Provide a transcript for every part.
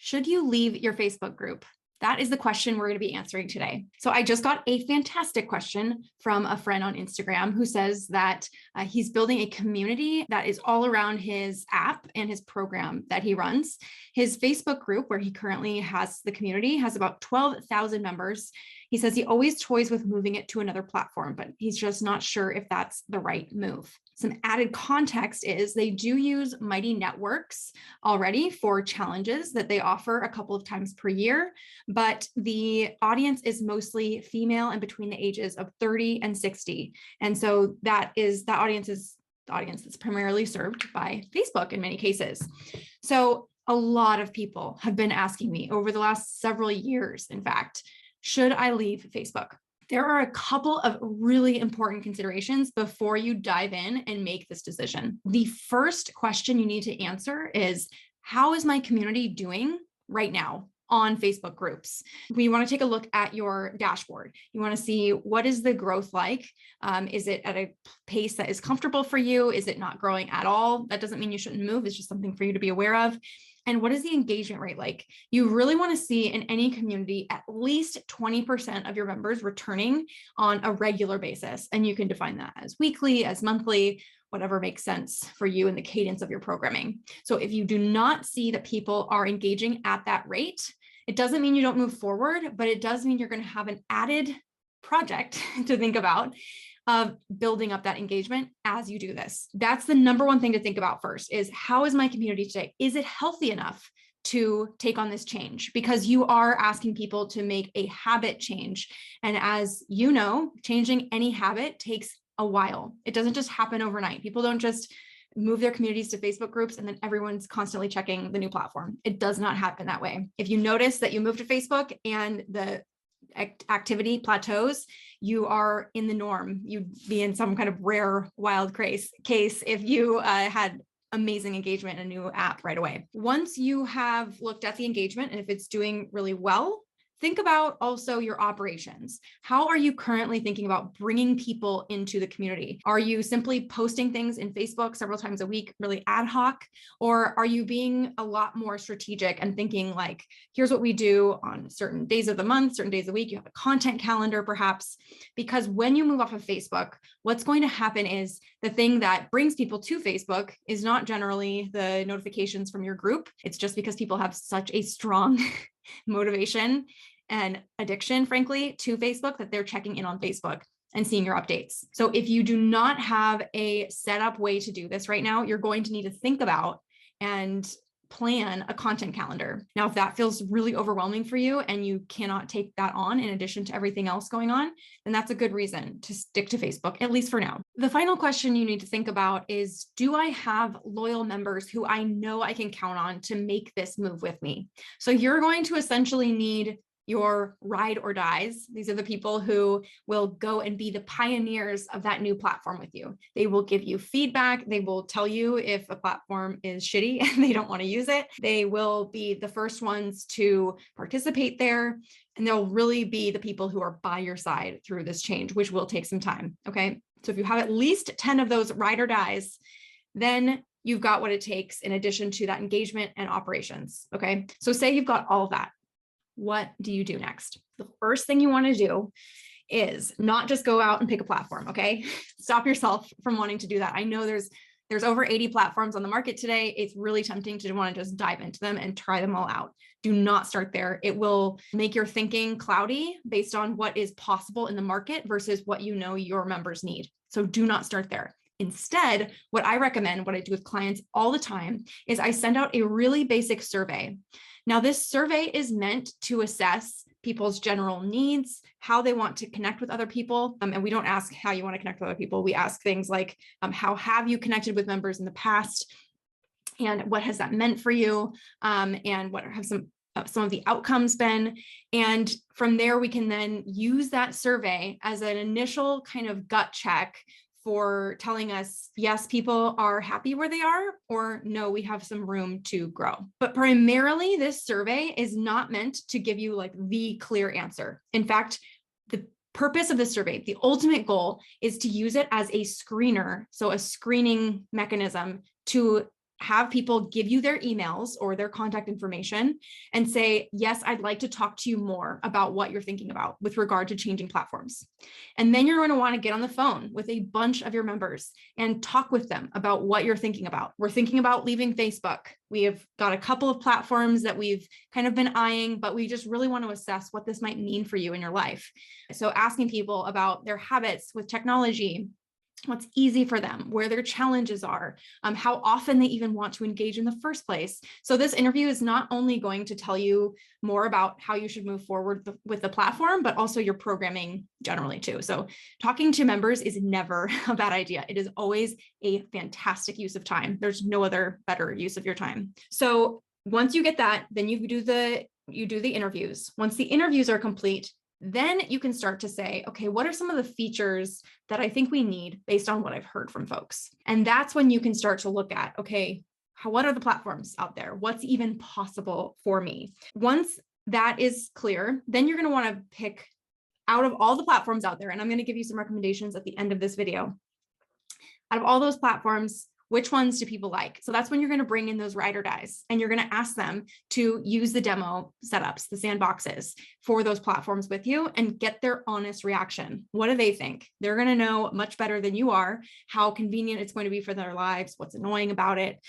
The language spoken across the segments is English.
Should you leave your Facebook group? That is the question we're going to be answering today. So I just got a fantastic question from a friend on Instagram who says that he's building a community that is all around his app and his program that he runs. His Facebook group, where he currently has the community, has about 12,000 members. He says he always toys with moving it to another platform, but he's just not sure if that's the right move. Some added context is they do use Mighty Networks already for challenges that they offer a couple of times per year, but the audience is mostly female and between the ages of 30 and 60. And so that audience is the audience that's primarily served by Facebook in many cases. So a lot of people have been asking me over the last several years, in fact, should I leave Facebook? There are a couple of really important considerations before you dive in and make this decision. The first question you need to answer is, how is my community doing right now on Facebook groups? We want to take a look at your dashboard. You want to see, what is the growth like? Is it at a pace that is comfortable for you? Is it not growing at all? That doesn't mean you shouldn't move. It's just something for you to be aware of. And what is the engagement rate like? You really want to see in any community at least 20% of your members returning on a regular basis. And you can define that as weekly, as monthly, whatever makes sense for you in the cadence of your programming. So if you do not see that people are engaging at that rate, it doesn't mean you don't move forward, but it does mean you're going to have an added project to think about of building up that engagement as you do this. That's the number one thing to think about first, is how is my community today? Is it healthy enough to take on this change? Because you are asking people to make a habit change. And as you know, changing any habit takes a while. It doesn't just happen overnight. People don't just move their communities to Facebook groups and then everyone's constantly checking the new platform. It does not happen that way. If you notice that you move to Facebook and the activity plateaus, you are in the norm. You'd be in some kind of rare wild case if you had amazing engagement in a new app right away. Once you have looked at the engagement and if it's doing really well, think about also your operations. How are you currently thinking about bringing people into the community? Are you simply posting things in Facebook several times a week, really ad hoc? Or are you being a lot more strategic and thinking like, here's what we do on certain days of the month, certain days of the week? You have a content calendar perhaps, because when you move off of Facebook, what's going to happen is the thing that brings people to Facebook is not generally the notifications from your group. It's just because people have such a strong motivation and addiction, frankly, to Facebook that they're checking in on Facebook and seeing your updates. So if you do not have a set up way to do this right now, you're going to need to think about and plan a content calendar. Now, if that feels really overwhelming for you and you cannot take that on in addition to everything else going on, then that's a good reason to stick to Facebook, at least for now. The final question you need to think about is, do I have loyal members who I know I can count on to make this move with me? So you're going to essentially need your ride or dies. These are the people who will go and be the pioneers of that new platform with you. They will give you feedback. They will tell you if a platform is shitty and they don't want to use it. They will be the first ones to participate there. And they'll really be the people who are by your side through this change, which will take some time. Okay. So if you have at least 10 of those ride or dies, then you've got what it takes in addition to that engagement and operations. Okay. So say you've got all of that. What do you do next? The first thing you want to do is not just go out and pick a platform. Okay. Stop yourself from wanting to do that. I know there's over 80 platforms on the market today. It's really tempting to want to just dive into them and try them all out. Do not start there. It will make your thinking cloudy based on what is possible in the market versus what you know your members need. So do not start there. Instead, what I recommend, what I do with clients all the time, is I send out a really basic survey. Now, this survey is meant to assess people's general needs, how they want to connect with other people. And we don't ask how you want to connect with other people. We ask things like, how have you connected with members in the past? And what has that meant for you? And what have some of the outcomes been? And from there, we can then use that survey as an initial kind of gut check for telling us, yes, people are happy where they are, or no, we have some room to grow. But primarily, this survey is not meant to give you like the clear answer. In fact, the purpose of the survey, the ultimate goal, is to use it as a screener, so a screening mechanism to have people give you their emails or their contact information and say, yes, I'd like to talk to you more about what you're thinking about with regard to changing platforms. And then you're going to want to get on the phone with a bunch of your members and talk with them about what you're thinking about. We're thinking about leaving Facebook. We have got a couple of platforms that we've kind of been eyeing, but we just really want to assess what this might mean for you in your life. So asking people about their habits with technology, what's easy for them, where their challenges are, how often they even want to engage in the first place. So this interview is not only going to tell you more about how you should move forward with the platform, but also your programming generally too. So talking to members is never a bad idea. It is always a fantastic use of time. There's no other better use of your time. So once you get that, then you do the interviews. Once the interviews are complete, then you can start to say, okay, what are some of the features that I think we need based on what I've heard from folks? And that's when you can start to look at, okay, what are the platforms out there? What's even possible for me? Once that is clear, then you're going to want to pick out of all the platforms out there. And I'm going to give you some recommendations at the end of this video. Out of all those platforms, which ones do people like? So that's when you're going to bring in those ride or dies, and you're going to ask them to use the demo setups, the sandboxes for those platforms with you, and get their honest reaction. What do they think? They're going to know much better than you are how convenient it's going to be for their lives, what's annoying about it.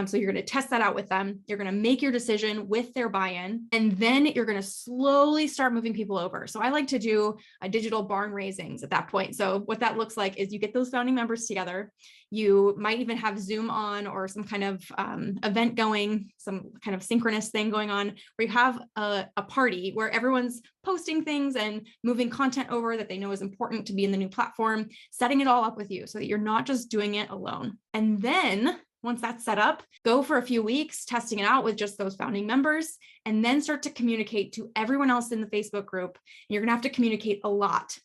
So you're going to test that out with them. You're going to make your decision with their buy-in, and then you're going to slowly start moving people over. So I like to do a digital barn raisings at that point. So what that looks like is you get those founding members together. You might even have Zoom on or some kind of event going, some kind of synchronous thing going on, where you have a party where everyone's posting things and moving content over that they know is important to be in the new platform, setting it all up with you so that you're not just doing it alone. And then once that's set up, go for a few weeks testing it out with just those founding members, and then start to communicate to everyone else in the Facebook group. And you're going to have to communicate a lot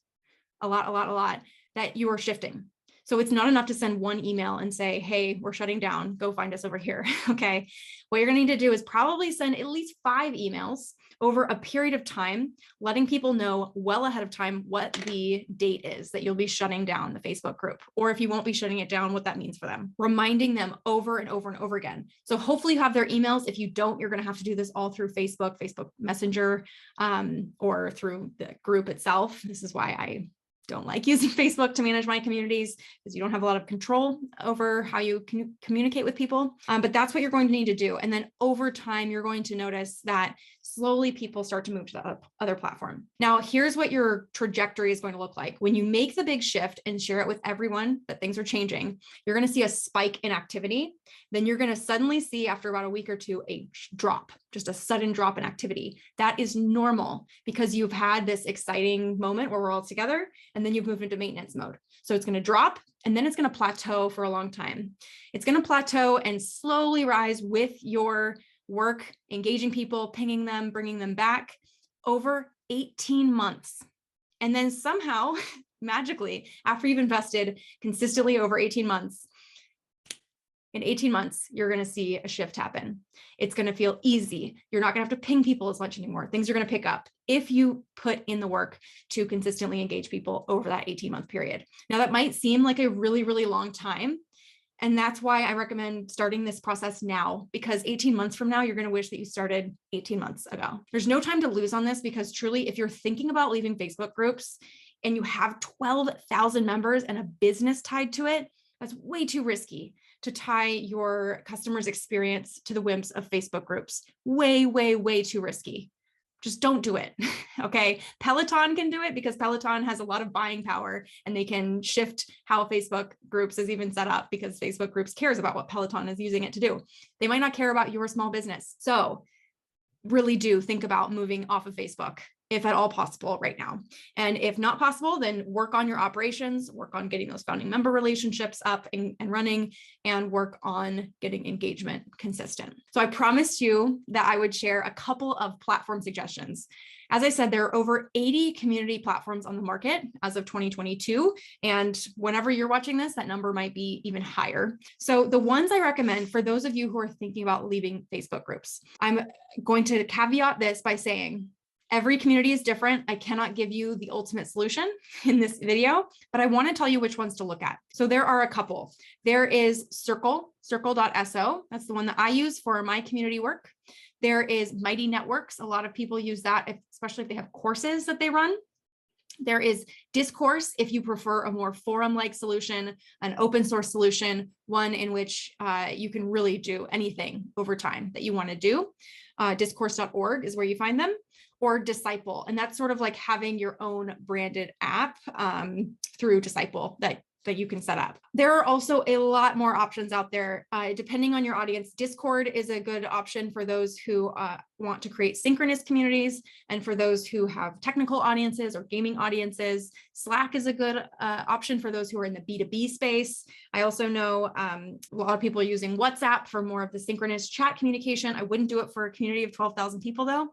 that you are shifting. So it's not enough to send one email and say, hey, we're shutting down, go find us over here. Okay. What you're going to need to do is probably send at least 5 emails over a period of time, letting people know well ahead of time what the date is that you'll be shutting down the Facebook group, or if you won't be shutting it down, what that means for them, reminding them over and over and over again. So hopefully you have their emails. If you don't, you're going to have to do this all through Facebook Messenger, or through the group itself. This is why I don't like using Facebook to manage my communities, because you don't have a lot of control over how you can communicate with people. But that's what you're going to need to do. And then over time, you're going to notice that slowly people start to move to the other platform. Now, here's what your trajectory is going to look like. When you make the big shift and share it with everyone that things are changing, you're going to see a spike in activity. Then you're going to suddenly see after about a week or two, a drop, just a sudden drop in activity. That is normal because you've had this exciting moment where we're all together, and then you've moved into maintenance mode. So it's going to drop, and then it's going to plateau for a long time. It's going to plateau and slowly rise with your work, engaging people, pinging them, bringing them back over 18 months. And then somehow, magically, after you've invested consistently over 18 months, in 18 months, you're going to see a shift happen. It's going to feel easy. You're not going to have to ping people as much anymore. Things are going to pick up if you put in the work to consistently engage people over that 18-month period. Now, that might seem like a really, really long time. And that's why I recommend starting this process now, because 18 months from now, you're going to wish that you started 18 months ago. There's no time to lose on this, because truly, if you're thinking about leaving Facebook groups and you have 12,000 members and a business tied to it, that's way too risky to tie your customers' experience to the whims of Facebook groups. Way, way, way too risky. Just don't do it. Okay. Peloton can do it because Peloton has a lot of buying power, and they can shift how Facebook groups is even set up because Facebook groups cares about what Peloton is using it to do. They might not care about your small business. So really do think about moving off of Facebook, if at all possible right now. And if not possible, then work on your operations, work on getting those founding member relationships up and running, and work on getting engagement consistent. So I promised you that I would share a couple of platform suggestions. As I said, there are over 80 community platforms on the market as of 2022. And whenever you're watching this, that number might be even higher. So the ones I recommend for those of you who are thinking about leaving Facebook groups, I'm going to caveat this by saying, Every community is different. I cannot give you the ultimate solution in this video, but I want to tell you which ones to look at. So there are a couple. There is circle.so. That's the one that I use for my community work. There is Mighty Networks. A lot of people use that, especially if they have courses that they run. There is Discourse if you prefer a more forum-like solution, an open source solution, one in which you can really do anything over time that you want to do. Discourse.org is where you find them, or Disciple. And that's sort of like having your own branded app through Disciple that you can set up. There are also a lot more options out there, depending on your audience. Discord is a good option for those who want to create synchronous communities, and for those who have technical audiences or gaming audiences. Slack is a good option for those who are in the B2B space. I also know a lot of people are using WhatsApp for more of the synchronous chat communication. I wouldn't do it for a community of 12,000 people though.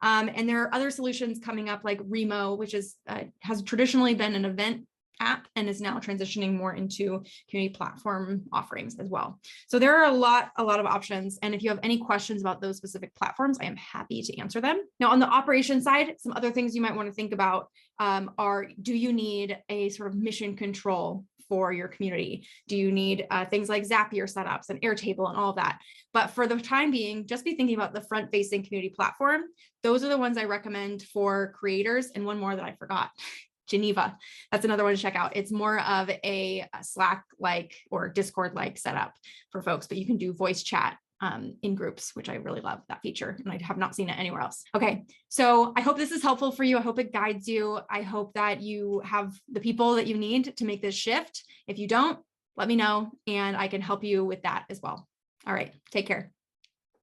And there are other solutions coming up like Remo, which is has traditionally been an event app and is now transitioning more into community platform offerings as well. So there are a lot of options. And if you have any questions about those specific platforms, I am happy to answer them. Now on the operation side, some other things you might want to think about are, do you need a sort of mission control for your community? Do you need things like Zapier setups and Airtable and all of that? But for the time being, just be thinking about the front-facing community platform. Those are the ones I recommend for creators. And one more that I forgot, Geneva. That's another one to check out. It's more of a Slack-like or Discord-like setup for folks, but you can do voice chat in groups, which I really love that feature, and I have not seen it anywhere else. Okay, so I hope this is helpful for you. I hope it guides you. I hope that you have the people that you need to make this shift. If you don't, let me know, and I can help you with that as well. All right, take care.